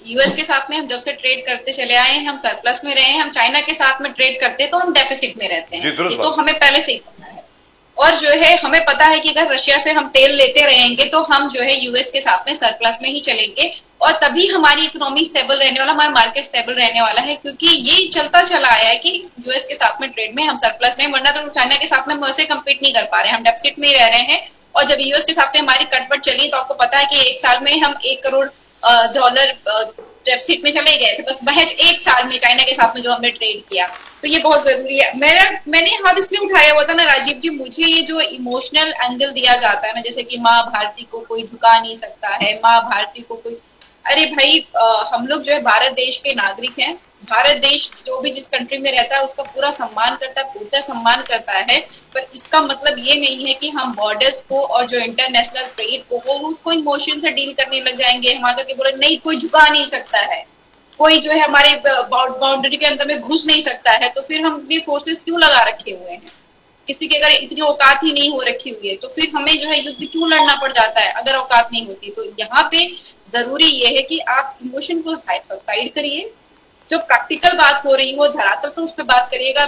US के साथ में हम जब से ट्रेड करते चले आए हैं, हम सरप्लस में रहे हैं। हम चाइना के साथ में ट्रेड करते हैं तो हम डेफिसिट में रहते जी हैं। दुरुस्त ये तो बात। हमें पहले से ही पता है। और जो है हमें पता है कि अगर रशिया से हम तेल लेते रहेंगे तो हम जो है यूएस के साथ में सरप्लस में ही चलेंगे, और तभी हमारी इकोनॉमी स्टेबल रहने वाला, हमारा मार्केट स्टेबल रहने वाला है। क्योंकि ये चलता चला आया है कि यूएस के साथ में ट्रेड में हम सरप्लस में, वरना तो चाइना के साथ में हम वैसे कम्पीट नहीं कर पा रहे हैं, हम डेफिसिट में ही रह रहे हैं। और जब यूएस के साथ में हमारी कटवट चली तो आपको पता है कि एक साल में हम 1 करोड़ डॉलर डेफिसिट में चले गए थे, बस महज एक साल में चाइना के साथ में जो हमने ट्रेड किया। तो ये बहुत जरूरी है। मैंने हाथ इसलिए उठाया हुआ था ना राजीव जी, मुझे ये जो इमोशनल एंगल दिया जाता है ना, जैसे कि माँ भारती को कोई झुका नहीं सकता है, माँ भारती को कोई, अरे भाई हम लोग जो है भारत देश के नागरिक हैं। भारत देश जो भी जिस कंट्री में रहता है उसका पूरा सम्मान करता है, पूरा सम्मान करता है। पर इसका मतलब ये नहीं है कि हम बॉर्डर्स को और जो इंटरनेशनल ट्रेड को वो उसको इमोशन से डील करने लग जाएंगे। हम आकर के बोले नहीं कोई झुका नहीं सकता है, कोई जो है हमारे बाउंड्री के अंदर में घुस नहीं सकता है, तो फिर हम अपनी फोर्सेस क्यों लगा रखे हुए हैं? किसी की अगर इतनी औकात ही नहीं हो रखी हुई है तो फिर हमें जो है युद्ध क्यों लड़ना पड़ जाता है अगर औकात नहीं होती? तो यहाँ पे जरूरी ये है कि आप इमोशन को साइड करिए, जो प्रैक्टिकल बात हो रही है वो धरातल पर उस पर बात करिएगा।